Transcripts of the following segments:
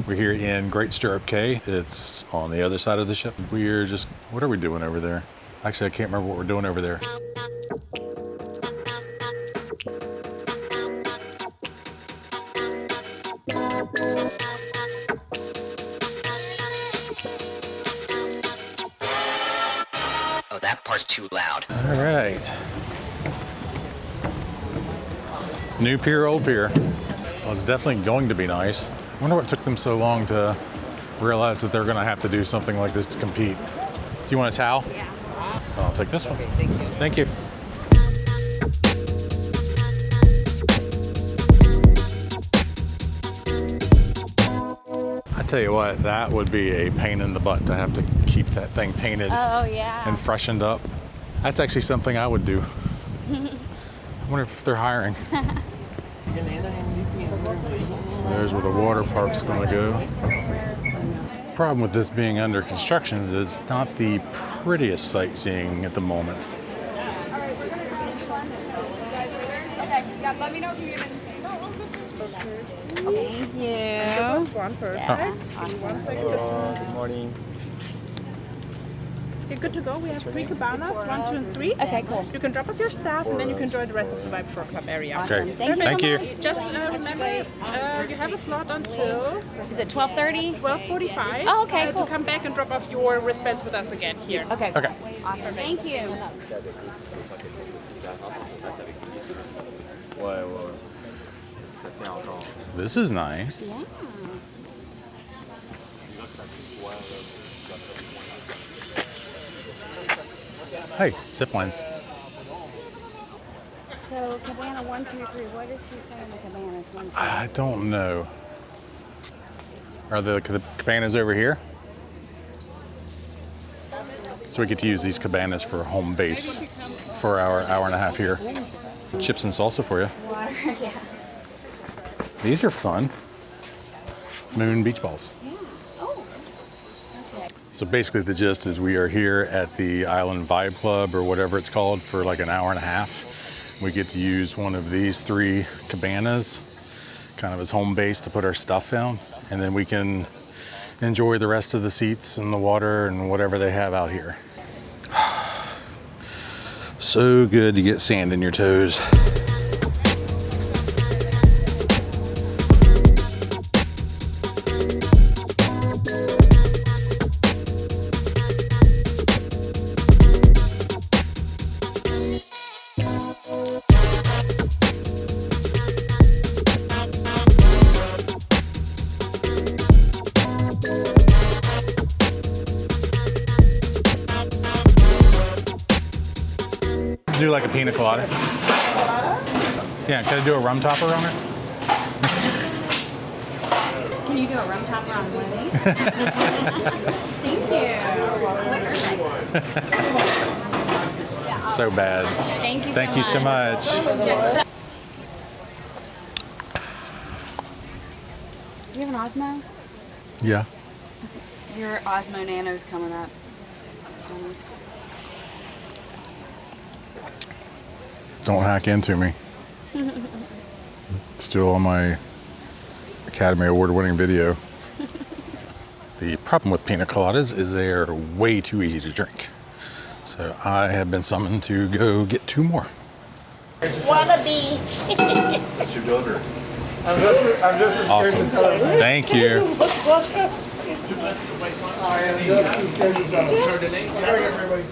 We're here in Great Stirrup Cay. It's on the other side of the ship. We're just, what are we doing over there? Actually, I can't remember what we're doing over there. Oh, that part's too loud. All right. New pier, old pier. Well, it's definitely going to be nice. I wonder what took them so long to realize that they're going to have to do something like this to compete. Do you want a towel? Yeah. I'll take this one. Okay, thank you. Thank you. I tell you what, that would be a pain in the butt to have to keep that thing painted and freshened up. That's actually something I would do. I wonder if they're hiring. So there's where the water park's going to go. Problem with this being under construction is it's not the prettiest sightseeing at the moment. Let me know if you get Thank you. Plus one, perfect. Give me 1 second. Good morning. You're good to go. We have 3 cabanas, 1, 2, and 3. Okay, cool. You can drop off your staff, and then you can join the rest of the Vibe Shore Club area. Okay, Thank you. thank you. Just remember, you have a slot until Is it 12:30? 12:45. Oh, okay, cool. To come back and drop off your wristbands with us again here. Okay. Okay. Awesome. Thank you. Ouais, ouais. Ça tient encore. This is nice. Hey, zip lines. So cabana 1, 2, 3. What is she saying the cabanas 1, 2? I don't know. Are the cabanas over here? So we get to use these cabanas for home base for our hour and a half here. Chips and salsa for you. Water, yeah. These are fun. Moon beach balls. Yeah. Oh. Okay. So basically the gist is we are here at the Island Vibe Club or whatever it's called for like an hour and a half. We get to use one of these 3 cabanas kind of as home base to put our stuff down. And then we can enjoy the rest of the seats and the water and whatever they have out here. So good to get sand in your toes. Do like a pina colada? Yeah, can I do a rum topper on it? Can you do a rum topper on one of these? Thank you. So bad. Thank you Thank you so much. Do you have an Osmo? Yeah. Your Osmo Nano's coming up. It's funny. Don't hack into me. Still on my Academy Award winning video. The problem with pina coladas is they are way too easy to drink. So I have been summoned to go get 2 more. Wannabe. That's your daughter. I'm just as scared Awesome. to tell her. Thank you. I gotta get everybody.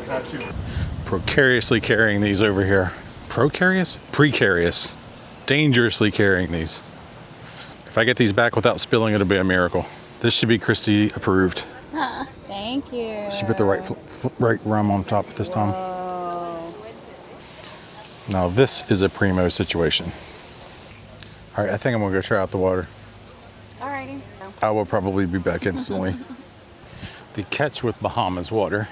Not too. Precariously carrying these over here. Precarious? Precarious. Dangerously carrying these. If I get these back without spilling, it'll be a miracle. This should be Christy approved. Thank you. She put the right rum on top this time. Oh. Now this is a primo situation. All right, I think I'm gonna go try out the water. Alrighty. I will probably be back instantly. The catch with Bahamas water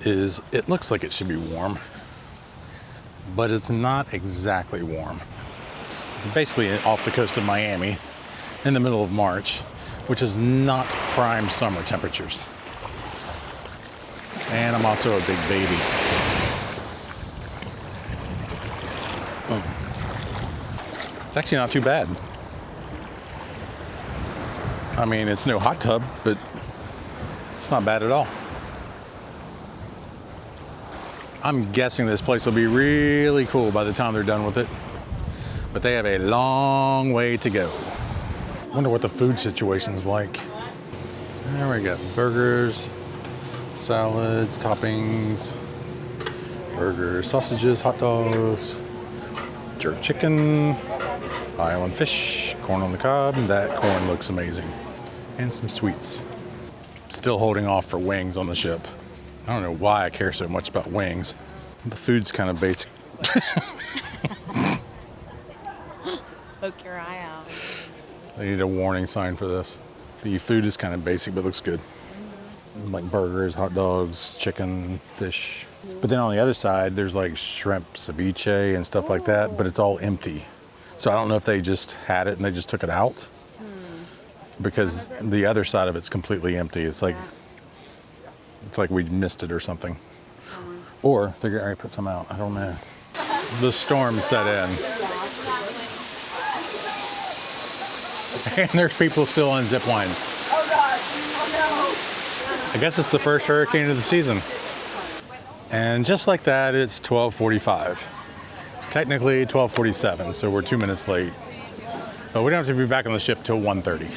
is it looks like it should be warm, but it's not exactly warm. It's basically off the coast of Miami in the middle of March, which is not prime summer temperatures. And I'm also a big baby. It's actually not too bad. I mean, it's no hot tub, but it's not bad at all. I'm guessing this place will be really cool by the time they're done with it, but they have a long way to go. Wonder what the food situation's like. There we go. Burgers, salads, toppings, burgers, sausages, hot dogs, jerk chicken, island fish, corn on the cob. That corn looks amazing. And some sweets. Still holding off for wings on the ship. I don't know why I care so much about wings. The food's kind of basic. Poke your eye out. They need a warning sign for this. The food is kind of basic, but looks good. Like burgers, hot dogs, chicken, fish. But then on the other side, there's like shrimp, ceviche, and stuff like that, but it's all empty. So I don't know if they just had it and they just took it out. Because the other side of it's completely empty. It's like we missed it or something. Or they're going to put some out. I don't know. The storm set in. And there's people still on zip lines. Oh God! Oh I guess it's the first hurricane of the season. And just like that, it's 12:45. Technically 12:47, so we're 2 minutes late. But we don't have to be back on the ship till 1:30.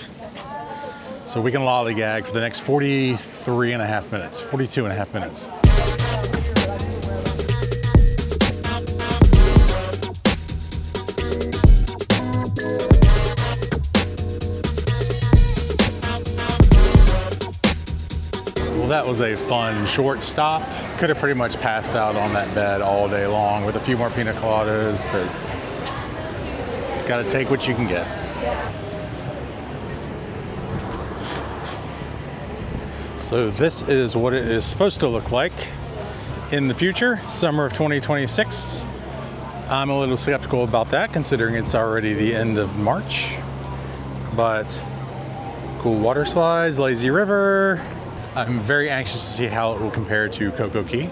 So we can lollygag for the next 42 and a half minutes. Well, that was a fun short stop. Could have pretty much passed out on that bed all day long with a few more pina coladas, but gotta take what you can get. So this is what it is supposed to look like in the future, summer of 2026. I'm a little skeptical about that considering it's already the end of March. But cool water slides, lazy river. I'm very anxious to see how it will compare to Coco Cay.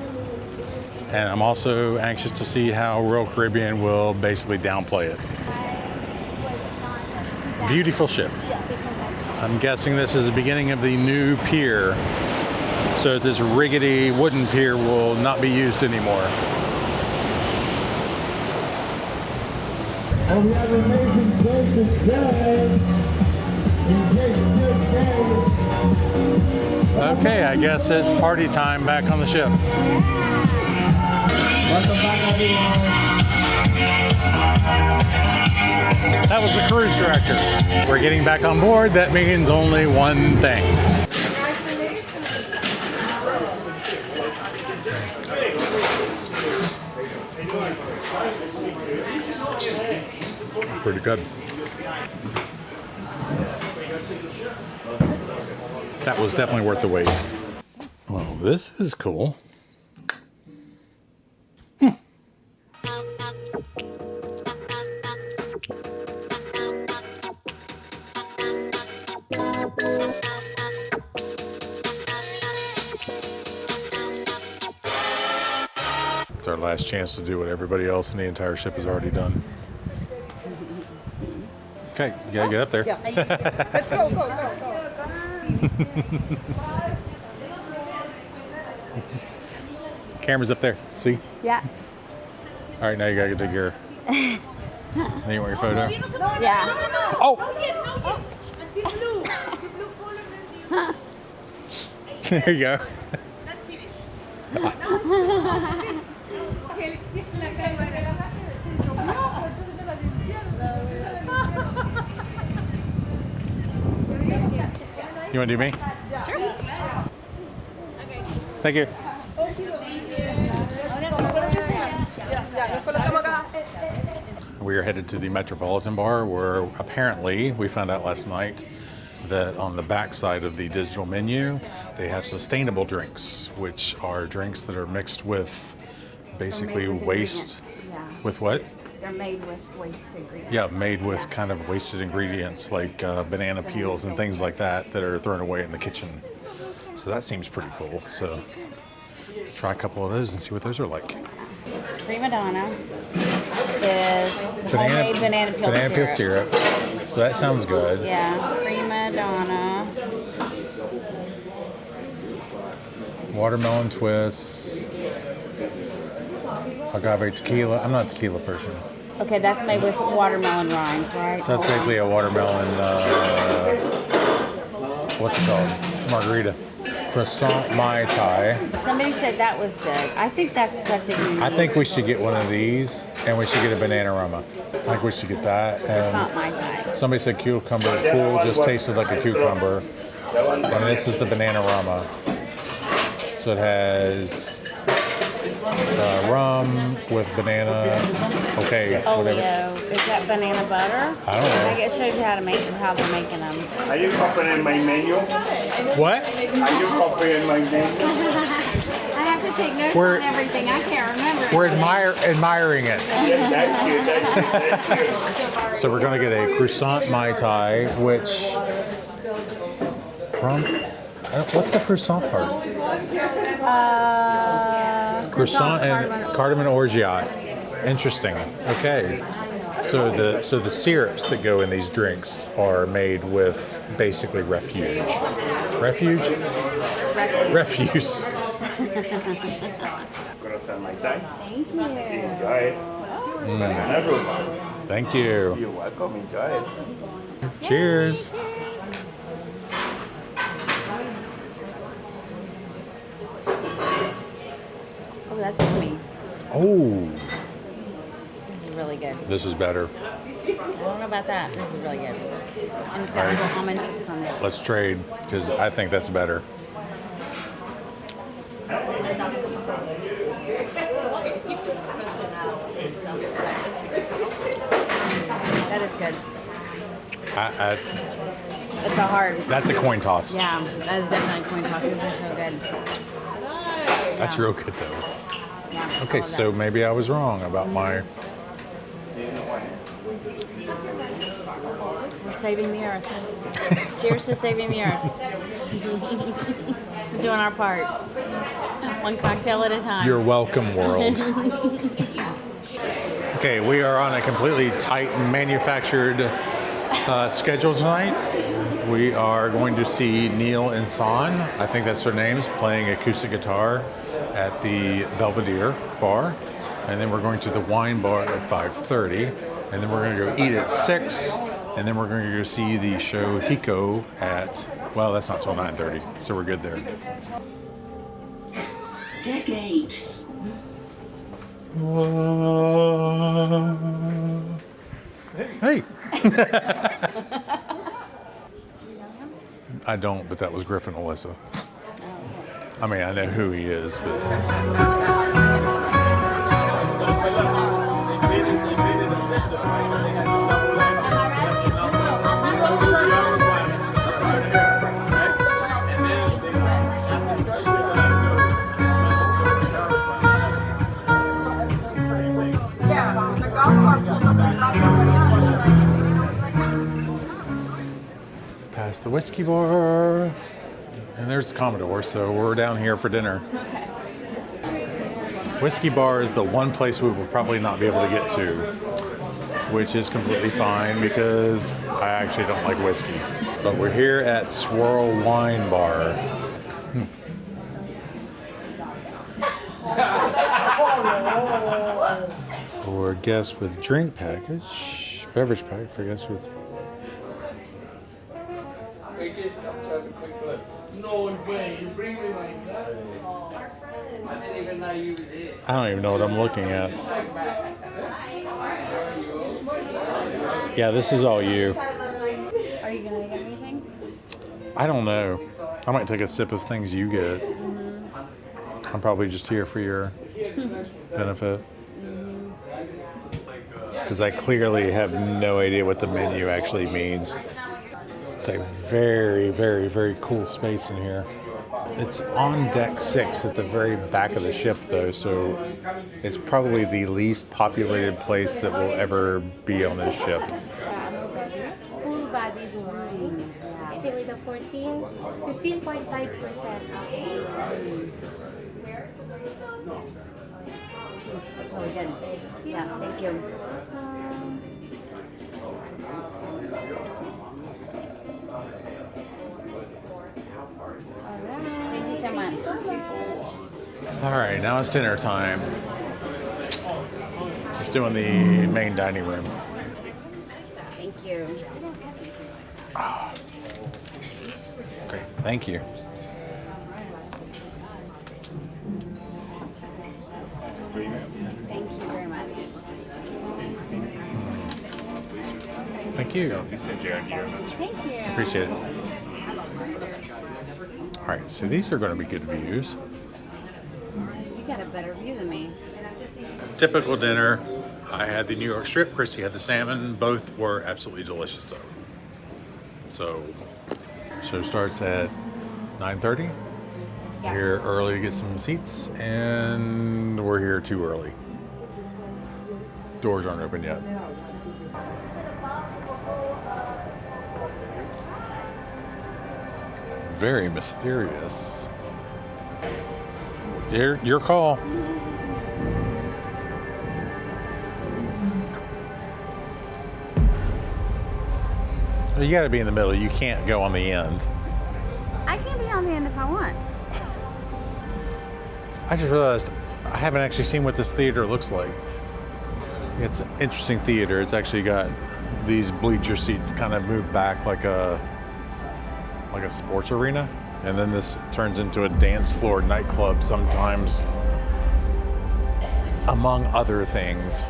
And I'm also anxious to see how Royal Caribbean will basically downplay it. Beautiful ship. I'm guessing this is the beginning of the new pier. So this rickety wooden pier will not be used anymore. Oh, we have an amazing place today in Great Stirrup Cay. Okay, I guess it's party time back on the ship. Welcome back, everyone. That was the cruise director. We're getting back on board. That means only one thing. Pretty good. That was definitely worth the wait. Well, this is cool. It's our last chance to do what everybody else in the entire ship has already done. Okay, you gotta get up there. Yeah. Let's go. Camera's up there. See? Yeah. All right, now you gotta take your. Now you want your photo? Yeah. Oh! There you go. You want to do me? Sure. Thank you. We are headed to the Metropolitan Bar, where apparently we found out last night that on the back side of the digital menu, they have sustainable drinks, which are drinks that are mixed with basically waste. Yeah. With what? They're made with waste ingredients. Yeah, made with kind of wasted ingredients like banana peels and things like that that are thrown away in the kitchen. So that seems pretty cool. So try a couple of those and see what those are like. Prima Donna is homemade banana peel syrup. So that sounds good. Yeah, Prima Madonna. Watermelon twist. Agave tequila. I'm not a tequila person. Okay, that's made with watermelon rinds, right? So that's basically a watermelon, what's it called? Margarita. Croissant Mai Tai. Somebody said that was good. I think that's such a unique. I think we should get one of these, and we should get a banana rama. I think we should get that. Croissant And Mai Tai. somebody said cucumber cool, just tasted like a cucumber. And this is the banana rama. So it has rum with banana. Okay, Oh, whatever. Leo. Is that banana butter? I don't know. I guess it shows you how to make them, how they're making them. Are you copying my menu? What? Are you copying my menu? I have to take notes We're- on everything. I can't remember. We're admiring it. Yes, that's you, that's you. So we're gonna get a croissant Mai Tai, which what's the croissant part? Croissant and cardamom orgeat. Interesting. Okay. So the syrups that go in these drinks are made with basically refuge. Refuge? Refuse. Croissant my time. Thank you. Enjoy it. Banana room. Thank you. You're welcome. Enjoy it. Cheers. Oh, that's yummy. Oh, This is really good. this is better. I don't know about that. This is really good. And it's got little almond chips on it. Let's trade because I think that's better. That is good. It's a hard. That's a coin toss. Yeah, that is definitely a coin toss. These are so good. That's real good though. Yeah, Okay, all of so maybe I was wrong about my. that. We're saving the earth. Cheers to saving the earth. We're doing our part. One cocktail at a time. You're welcome, world. Okay, we are on a completely tight manufactured schedule tonight. We are going to see Neil and San, I think that's their names, playing acoustic guitar at the Belvedere bar. And then we're going to the wine bar at 5:30. And then we're going to go eat at 6. And then we're going to go see the show HIKO at, well, that's not till 9:30. So we're good there. Deck 8. Hey. I don't, but that was Griffin Alyssa. I mean, I know who he is, but past the whiskey bar. And there's the Commodore, so we're down here for dinner. Whiskey bar is the one place we will probably not be able to get to, which is completely fine because I actually don't like whiskey. But we're here at Swirl Wine Bar. For guests with drink package, beverage pack for guests with. We just come to have a quick look. No way, you bring me like that? I didn't even know you was here. I don't even know what I'm looking at. Yeah, this is all you. Are you gonna get anything? I don't know. I might take a sip of things you get. I'm probably just here for your benefit. Because I clearly have no idea what the menu actually means. It's a very, very, very cool space in here. It's on deck 6 at the very back of the ship, though, so it's probably the least populated place that will ever be on this ship. Full body wine. I think with the 15.5%. That's really good. Yeah, thank you. All right, now it's dinner time. Just doing the main dining room. Thank you. Great, thank you. Thank you very much. Thank you. Thank you. Appreciate it. All right, so these are going to be good views. You got a better view than me. Typical dinner. I had the New York strip. Chrissy had the salmon. Both were absolutely delicious, though. So, show starts at 9:30. Yeah. Here early to get some seats, and we're here too early. Doors aren't open yet. Very mysterious. Your call. You got to be in the middle. You can't go on the end. I can be on the end if I want. I just realized I haven't actually seen what this theater looks like. It's an interesting theater. It's actually got these bleacher seats kind of moved back like a sports arena, and then this turns into a dance floor nightclub sometimes, among other things.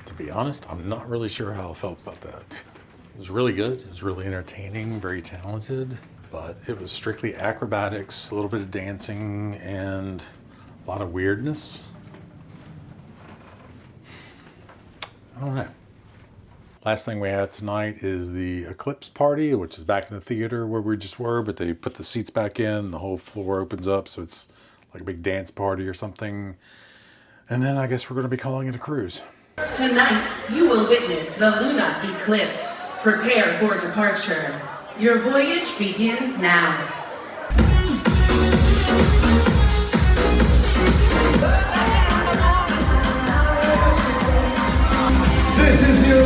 To be honest, I'm not really sure how I felt about that. It was really good. It was really entertaining, very talented, but it was strictly acrobatics, a little bit of dancing, and a lot of weirdness. I don't know. Last thing we have tonight is the eclipse party, which is back in the theater where we just were, but they put the seats back in, the whole floor opens up, so it's like a big dance party or something. And then I guess we're going to be calling it a cruise. Tonight, you will witness the Luna eclipse. Prepare for departure. Your voyage begins now. This is your